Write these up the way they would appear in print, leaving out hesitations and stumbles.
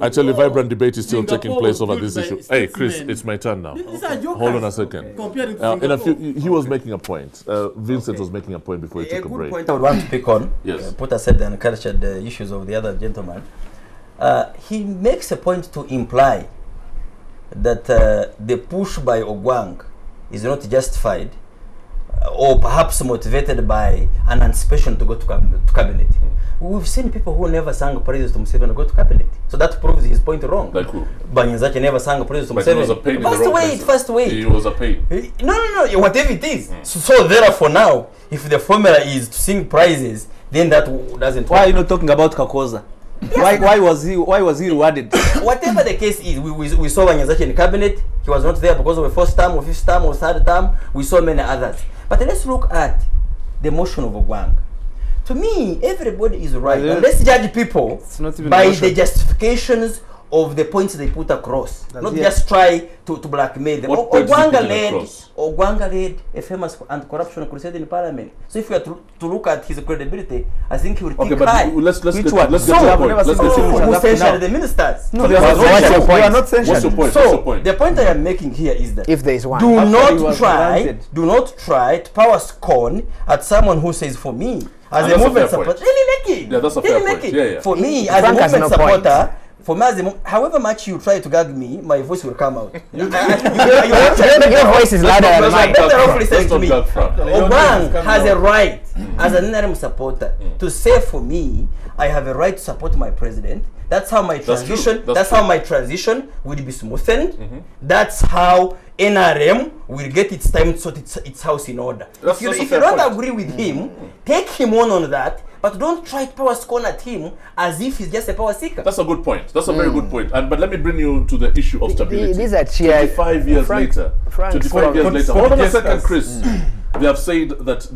I tell you, vibrant debate is still taking place over this issue. Hey, Chris, it's my turn now. Hold on a second. He was making a point. Vincent was making a point before he took a break. A good point I would want to pick on, put aside and culture the issues of the other gentleman. He makes a point to imply that the push by Ogwang is not justified or perhaps motivated by an anticipation to go to cabinet. We've seen people who never sang praises to Museveni go to cabinet. So that proves his point wrong. Like who? Banyanzache never sang praises to Museveni. First wait. He was a pain. No, whatever it is. So therefore now, if the formula is to sing praises, then that doesn't work. Why are you not talking about Kakoza? Yes. Why was he rewarded? Whatever the case is, we saw Banyanzache in cabinet. He was not there because of a first term or fifth term or third term. We saw many others. But let's look at the motion of Ogwang. To me, everybody is right. And let's judge people by the justifications of the points they put across. Not just try to blackmail them. Ogwanga led a famous anti-corruption crusade in parliament. So if we are to look at his credibility, I think he will pick high. Let's get to the point. Who censured the ministers? No, you are not censured. What's your point? The point I am making here is that if there is one, do not try to power scorn at someone who says, for me, as a movement supporter, yeah, that's a fair point. For me, as a movement supporter, however much you try to gag me, my voice will come out. Your voice is louder than mine. Ogwang has a right, as an NRM supporter, to say, for me, I have a right to support my president. That's how my transition. That's how my transition will be smoothened. That's how NRM will get its time to sort its house in order. If you don't agree with him, take him on that. But don't try to power scorn at him as if he's just a power seeker. That's a good point. That's a very good point. But let me bring you to the issue of stability. These are 25 years later. 25 years later. Hold on a second, Chris. They have said that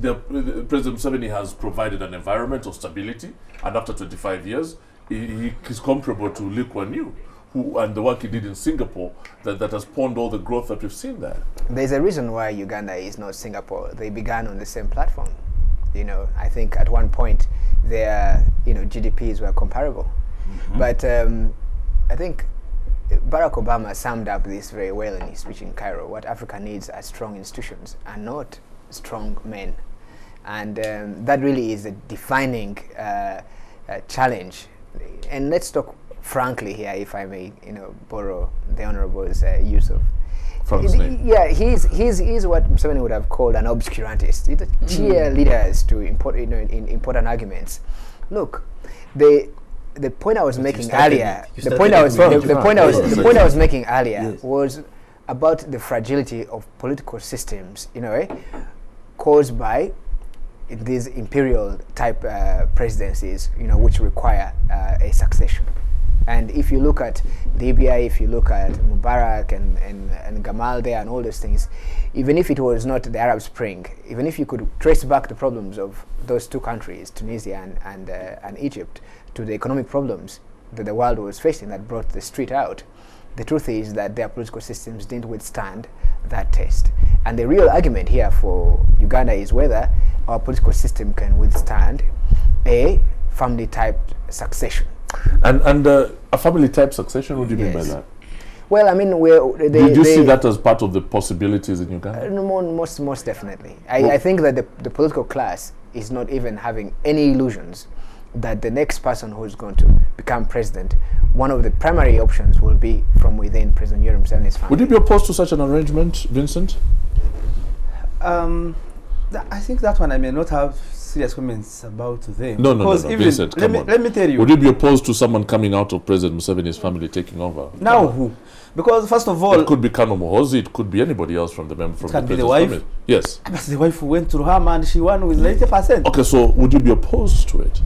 President Museveni has provided an environment of stability, and after 25 years, he is comparable to Lee Kuan Yew, and the work he did in Singapore that has spawned all the growth that we've seen there. There's a reason why Uganda is not Singapore. They began on the same platform. You know, I think at one point their GDPs were comparable. But I think Barack Obama summed up this very well in his speech in Cairo. What Africa needs are strong institutions and not strong men. And that really is a defining challenge. And let's talk frankly here, if I may, borrow the Honorable's use of yeah, he's what Museveni would have called an obscurantist. Cheerleaders to in important arguments. Look, the point I was making earlier, the point I was making earlier was about the fragility of political systems, caused by these imperial type presidencies, which require a succession. And if you look at Libya, if you look at Mubarak and Gamal there and all those things, even if it was not the Arab Spring, even if you could trace back the problems of those two countries, Tunisia and Egypt, to the economic problems that the world was facing that brought the street out, the truth is that their political systems didn't withstand that test. And the real argument here for Uganda is whether our political system can withstand a family-type succession. And a family-type succession, what do you mean by that? Well, I mean, do you see that as part of the possibilities in Uganda? Most definitely. I think that the political class is not even having any illusions that the next person who's going to become president, one of the primary options will be from within President Yoweri Museveni's family. Would you be opposed to such an arrangement, Vincent? I think that one I may not have serious comments about them. No, Vincent, let me tell you. Would you be opposed to someone coming out of President Museveni's family taking over? Now who? Because first of all, it could be Kano Muhoozi, it could be anybody else from the president's wife. family. Yes. But the wife who went to Ruhama and she won with 90%. Okay, so would you be opposed to it?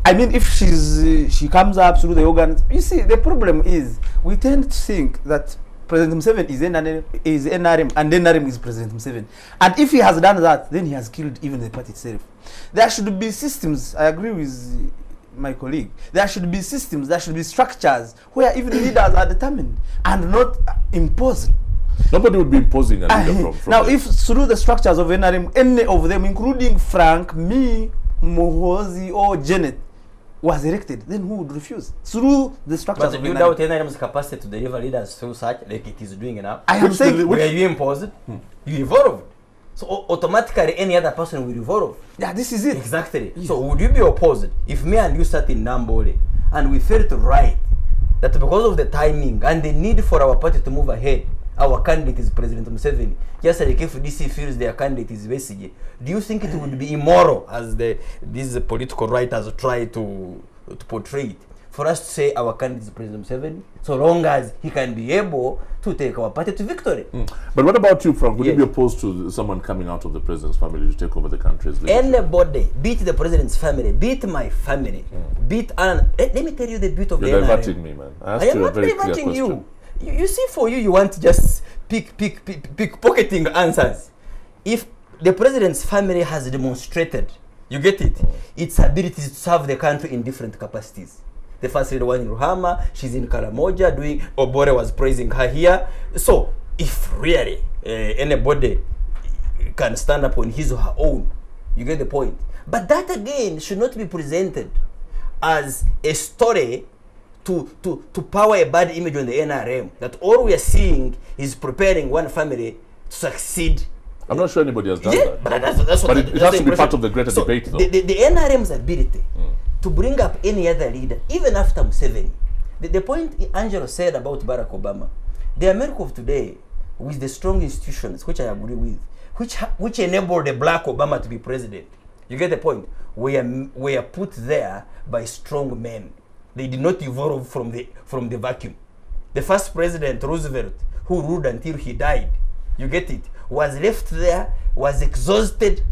I mean, if she comes up through the organs, you see, the problem is we tend to think that President Museveni is NRM and NRM is President Museveni. And if he has done that, then he has killed even the party itself. There should be systems, I agree with my colleague, there should be systems, there should be structures where even leaders are determined and not imposed. Nobody would be imposing a leader from now, if through the structures of NRM, any of them, including Frank, me, Muhoozi, or Janet, was elected, then who would refuse? Through the structure of But you doubt NRM's capacity to deliver leaders through such, like it is doing now? I am saying, where you impose it, you evolve. So automatically any other person will evolve. yeah, this is it. Exactly. Yes. So would you be opposed if me and you sat in Nambole and we felt right that because of the timing and the need for our party to move ahead, our candidate is President Museveni, just like if DC feels their candidate is Besigye, do you think it would be immoral, as these political writers try to portray it, for us to say our candidate is President Museveni, so long as he can be able to take our party to victory? But what about you, Frank? Would you be opposed to someone coming out of the president's family to take over the country's leadership? Anybody, be it the president's family, be it my family, be it let me tell you the beauty of You're the diverting me, man. I am not diverting you. You see, for you want to just pickpocketing answers. If the president's family has demonstrated, you get it, its ability to serve the country in different capacities. The first lady was in Ruhama, she's in Karamoja doing, Obore was praising her here. So, if really anybody can stand up on his or her own, you get the point. But that again should not be presented as a story to power a bad image on the NRM, that all we are seeing is preparing one family to succeed. I'm not sure anybody has done that. But that's what it has to be part of the greater debate, though. The NRM's ability to bring up any other leader, even after Museveni. The point Angelo said about Barack Obama, the America of today, with the strong institutions, which I agree with, which enabled the black Obama to be president, you get the point, we are put there by strong men. They did not evolve from the vacuum. The first president, Roosevelt, who ruled until he died, you get it, was left there, was exhausted,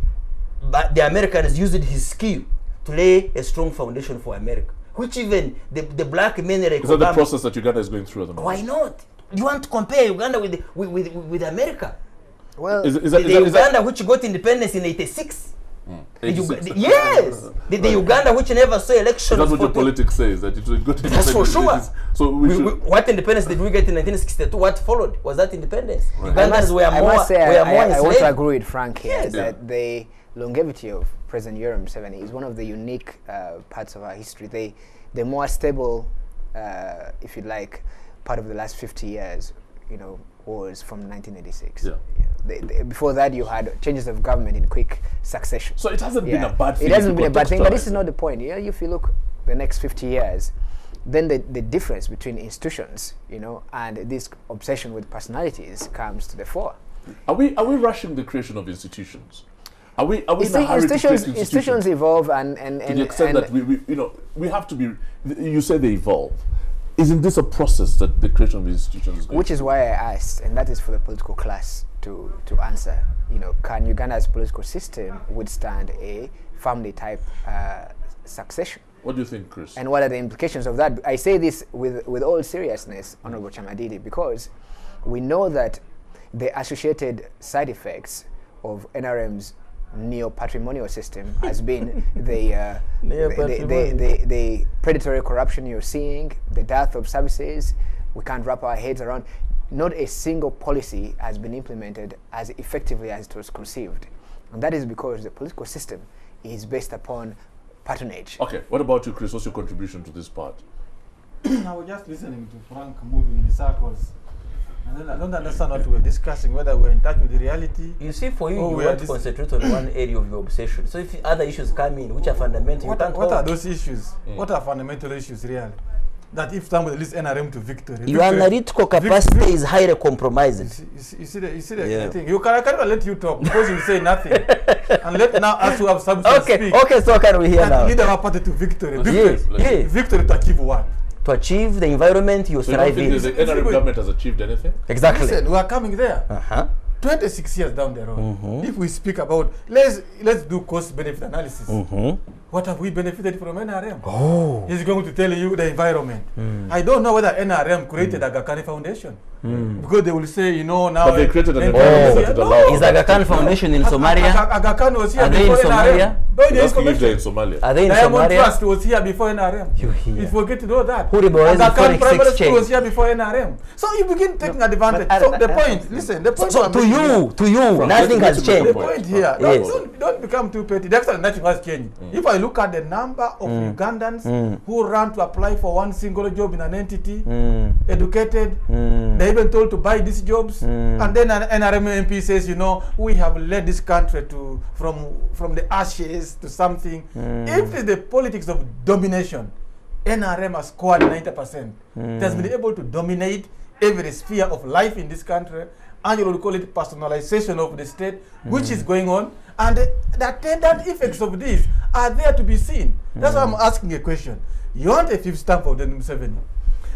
but the Americans used his skill to lay a strong foundation for America, which even the black men like Is that the process that Uganda is going through at the moment? Why not? You want to compare Uganda with America? Well, Uganda which got independence in '86. Yes, the Uganda which never saw elections. That's what your politics says, that it was good. That's for sure. So what independence did we get in 1962? What followed? Was that independence? Right. Ugandans were more. I must say, I want to agree with Frank here that the longevity of President Yoweri Museveni is one of the unique parts of our history. The more stable, if you like, part of the last 50 years, was from 1986. Yeah. Before that, you had changes of government in quick succession. So it hasn't been a bad thing. It hasn't been a bad thing, but this is not the point. If you look the next 50 years, then the difference between institutions, and this obsession with personalities comes to the fore. Are we rushing the creation of institutions? Are we in a hurry to create institutions evolve and to the extent that we have to be. You say they evolve. Isn't this a process that the creation of institutions is going Which is why I asked, and that is for the political class to answer. Can Uganda's political system withstand a family type succession? What do you think, Chris? And what are the implications of that? I say this with all seriousness, Honorable Chamadidi, because we know that the associated side effects of NRM's neo-patrimonial system has been the predatory corruption you're seeing, the dearth of services. We can't wrap our heads around. Not a single policy has been implemented as effectively as it was conceived. And that is because the political system is based upon patronage. Okay, what about you, Chris? What's your contribution to this part? I was just listening to Frank moving in circles. And I don't understand what we're discussing, whether we're in touch with the reality. You see, for you, you want to concentrate on one area of your obsession. So if other issues come in, which are fundamental, what are those issues? What are fundamental issues, really? That if somebody leads NRM to victory, your analytical capacity is highly compromised. You see the thing. I cannot let you talk because you say nothing. And let now us who have substance speak. Okay, so can we hear now? Lead our party to victory. Victory to achieve what? To achieve the environment you strive in. So the NRM government has achieved anything? Exactly. Listen, we are coming there. 26 years down the road. If we speak about, let's do cost-benefit analysis. What have we benefited from NRM? He's going to tell you the environment. I don't know whether NRM created Aga Khan Foundation. Because they will say, you know, now... But they created an environment that would allow... Is Aga Khan Foundation in Somalia? Aga Khan was here Are they in before Somalia? No, You're asking if they're in Somalia. Are they in Diamond Somalia? Trust was here before NRM. You hear. You forget to know that. Huribo is Aga Khan Forex Primary School Exchange. was here before NRM. So you begin taking advantage. So the point, listen, the point... So to you, nothing has changed. The point here, Yes. don't become too petty. That's why nothing has changed. If I look at the number of Ugandans who ran to apply for one single job in an entity, educated, they even told to buy these jobs, and then an NRM MP says, you know, we have led this country to from the ashes to something. If it's the politics of domination, NRM has scored 90%. It has been able to dominate every sphere of life in this country. And you will call it personalization of the state, which is going on, and the attendant effects of this are there to be seen. That's why I'm asking a question. You want a fifth stamp for the Museveni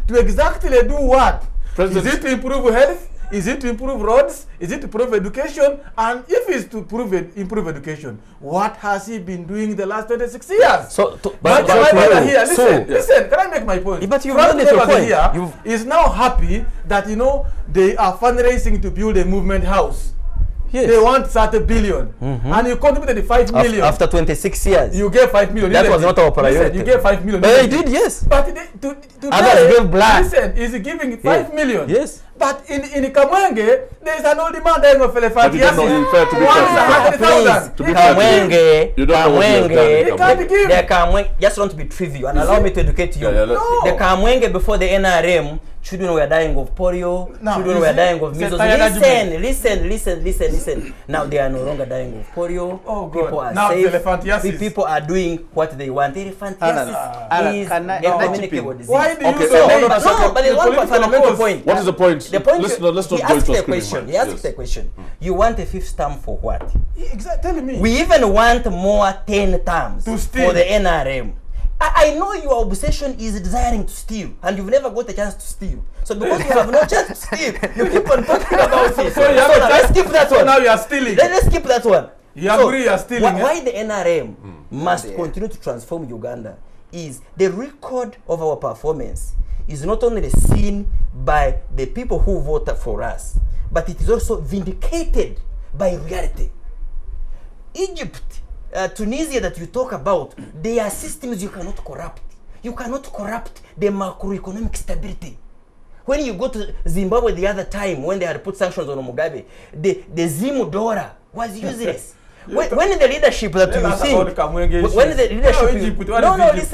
to exactly do what? Is it to improve health? Is it to improve roads? Is it to improve education? And if it's to improve education, what has he been doing the last 26 years? So, but here, listen, can I make my point? But you've done your point. Here is now happy that, you know, they are fundraising to build a movement house. Yes. They want 30 billion. And you contributed 5 million. After 26 years. You gave 5 million. That was not our priority. Listen, you gave 5 million. But they did, yes. But others gave black. Listen, is he giving 5 million? Yes. But in Kamwenge, there is an old demand dying of elephant. Yes, You don't just want to be trivial and allow me to educate you. The Kamwenge before the NRM, children were dying of polio, children were dying of measles. Listen. Now they are no longer dying of polio. People are safe. People are doing what they want. Elephantiasis is a communicable disease. Why do you say no, but there's one fundamental point. What is the point? The point let's not he go asked into the question. He asked the question. You want a fifth term for what? Exactly. Tell me. We even want more 10 terms for the NRM. I know your obsession is desiring to steal, and you've never got a chance to steal. So because you have no chance to steal, you keep on talking about it. So let's skip that one. Now you are stealing. Let's skip that one. You agree you are stealing. Why the NRM must continue to transform Uganda is the record of our performance is not only seen by the people who voted for us, but it is also vindicated by reality. Egypt, Tunisia that you talk about, they are systems you cannot corrupt. You cannot corrupt the macroeconomic stability. When you go to Zimbabwe the other time, when they had put sanctions on Mugabe, the Zimu dollar was useless. When the leadership that you see, when the leadership,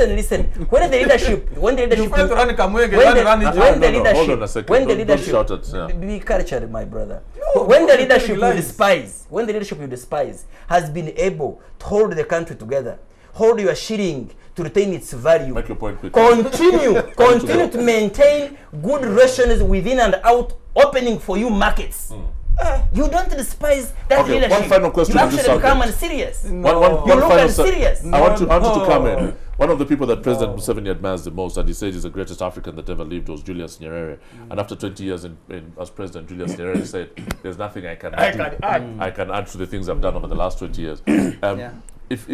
listen. When the leadership, be cultured, my brother. When the leadership you despise, has been able to hold the country together, hold your shilling to retain its value, make your point quickly. continue to maintain good relations within and out, opening for you markets. You don't despise that leadership. One final question. You actually become unserious. One you look unserious. I want you to come in. One of the people that President Museveni admires the most, and he says he's the greatest African that ever lived, was Julius Nyerere. And after 20 years as President, Julius Nyerere said, "There's nothing I can add to the things I've done over the last 20 years." If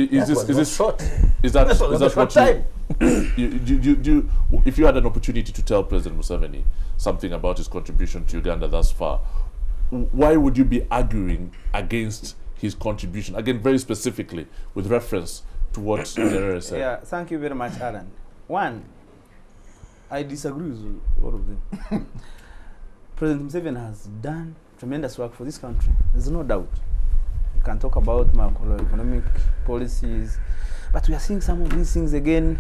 you had an opportunity to tell President Museveni something about his contribution to Uganda thus far, why would you be arguing against his contribution? Again, very specifically, with reference to what Nyerere said. Yeah, thank you very much, Alan. One, I disagree with all of them. President Museveni has done tremendous work for this country. There's no doubt. You can talk about macroeconomic policies, but we are seeing some of these things again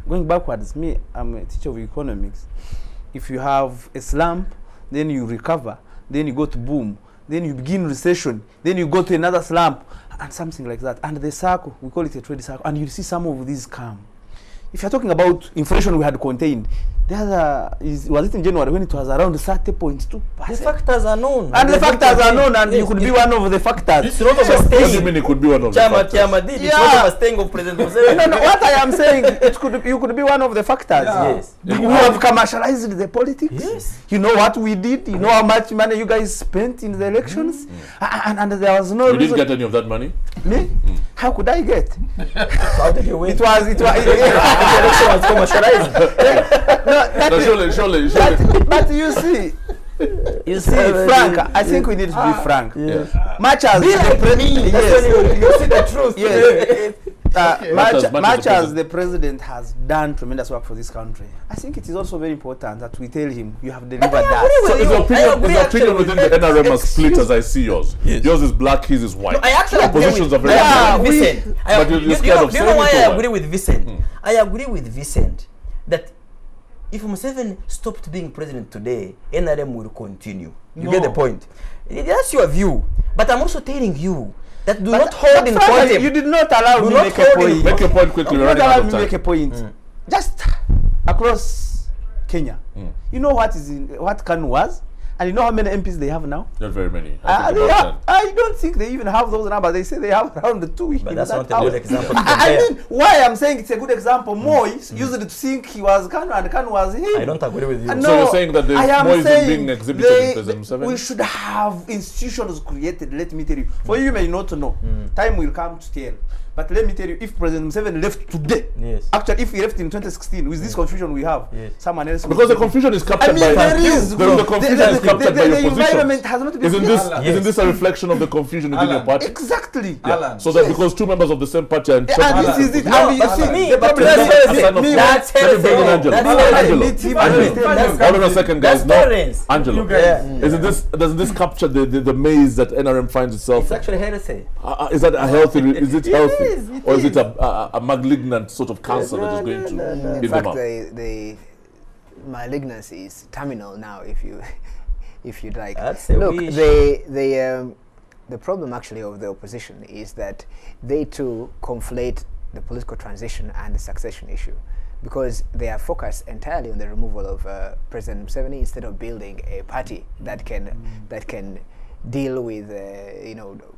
going backwards. Me, I'm a teacher of economics. If you have a slump, then you recover. Then you go to boom, then you begin recession, then you go to another slump, and something like that. And the circle, we call it a trade circle, and you see some of these come. If you're talking about inflation we had contained, the other was it in January when it was around 30.2%. The factors are known. And the factors are known, and you could be one of the factors. It's not What do you mean it could be one of the factors? It's not a staying of President Museveni. No, what I am saying, you could be one of the factors. Yes. We have commercialized the politics. Yes. You know what we did. You know how much money you guys spent in the elections, and there was no. You didn't get any of that money. Me? How could I get? How did you win? It was. The election was commercialized. Surely. But you see, You see, Frank, I think we need to be frank. Yeah. Much as Be like me. yes, You see the truth. yes. Much as the the president has done tremendous work for this country, I think it is also very important that we tell him you have delivered that. So is your opinion within the NRM as split as I see yours? Yes. Yours is black, his is white. No, I actually agree Positions with are very Vincent. But you're scared of Do you know why saying it I or agree what? with Vincent? I agree with Vincent that if Museveni stopped being president today, NRM will continue. You get the point? That's your view. But I'm also telling you that do not hold in contempt. You did not allow me to make a point. Make your point quickly. You We're did running not out allow of me to make a time. point. Just across Kenya, you know what KANU was, and you know how many MPs they have now. Not very many. I think about 10. I don't think they even have those numbers. They say they have around the 2. But that's not a good example to I compare. mean, why I'm saying it's a good example. Moise used to think he was KANU and KANU was him. I don't agree with you. No, So you're saying that I am Moise is saying being exhibited in President Museveni? we should have institutions created. Let me tell you. For you may not know. Time will come to tell. But let me tell you, if President Museveni left today, Yes. actually, if he left in 2016 with this confusion we have, Yes. someone else. Because the confusion is captured by there is. the confusion is captured by your the environment position. has not been. Isn't this a reflection of the confusion within your party? Exactly. Alan. So that because two members of the same party are in And trouble. this is it. No, And you but see, me, the but problem that's is heresy. me, That's Let me bring in heresy. Angelo. That's Angelo. heresy. Angelo. Hold on a second, guys. That's No, tolerance. Angelo. You guys- Isn't this? Doesn't this capture the maze that NRM finds itself It's in? actually heresy. Is that a healthy? Is it healthy, is, it or is it is. a malignant sort of cancer that is going to In hit them fact, up? the malignancy is terminal now, if you'd like. That's a Look, wish. the problem actually of the opposition is that they too conflate the political transition and the succession issue, because they are focused entirely on the removal of President Museveni instead of building a party that can deal with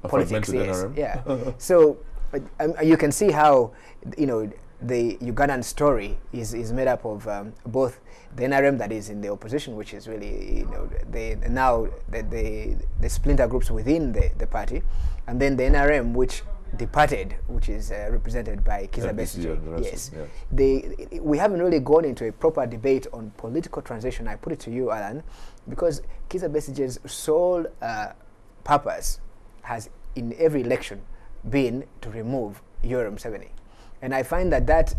politics. fragmented Yes, NRM. yeah. So you can see how the Ugandan story is made up of both the NRM that is in the opposition, which is really the splinter groups within the party, and then the NRM which departed, which is represented by Kizza Besigye. Yes, we haven't really gone into a proper debate on political transition. I put it to you, Alan, because Kizza Besigye's sole purpose has in every election been to remove Yoweri Museveni, and I find that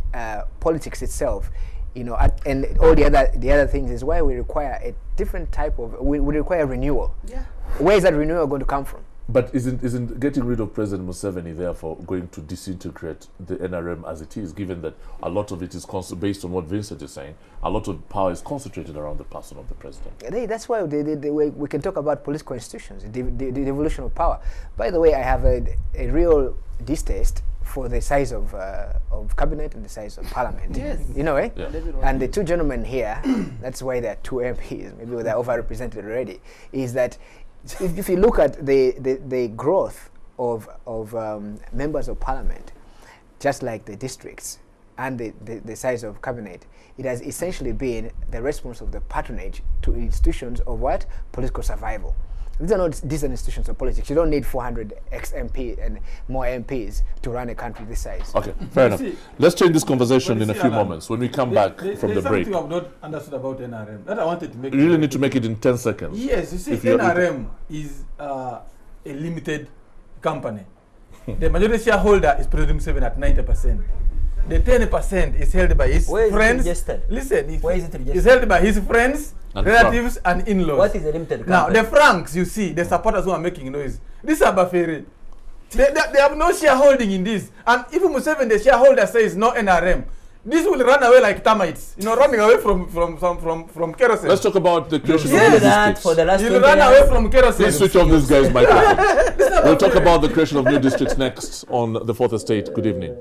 politics itself, and all the other things is why we require a different type of we require renewal. Yeah. Where is that renewal going to come from? But isn't getting rid of President Museveni therefore going to disintegrate the NRM as it is, given that a lot of it is based on what Vincent is saying, a lot of power is concentrated around the person of the president? That's why we can talk about political institutions, the devolution of power. By the way, I have a real distaste for the size of cabinet and the size of parliament. Yes. You know, eh? Yeah. And the two gentlemen here, that's why there are two MPs, maybe they're overrepresented already, is that if you look at the growth of members of parliament, just like the districts and the size of cabinet, it has essentially been the response of the patronage to institutions of what? Political survival. These are not decent institutions of politics. You don't need 400 ex-MP and more MPs to run a country this size. Okay, fair enough. see- Let's change this conversation in a see, few Alan, moments when we come back There's from the break. something I've not understood about NRM that I wanted to make. You really need to make it in 10 seconds. Yes, you see, If you're- NRM is a limited company. The majority shareholder is President Museveni at 90%. The 10% is held by his Where is it friends. registered? Listen, Where is it registered? It's held by his friends, And relatives, and in-laws. What is a limited Now, company? the Franks, you see, the supporters who are making noise, these are Bafere. They have no shareholding in this. And if Museveni, the shareholder, says no NRM, this will run away like termites, running away from kerosene. Let's talk about the creation of Say new that districts. for the last You'll 20 run years. away from kerosene. Please switch off this guy's microphone. We'll talk about the creation of new districts next on the Fourth Estate. Good evening.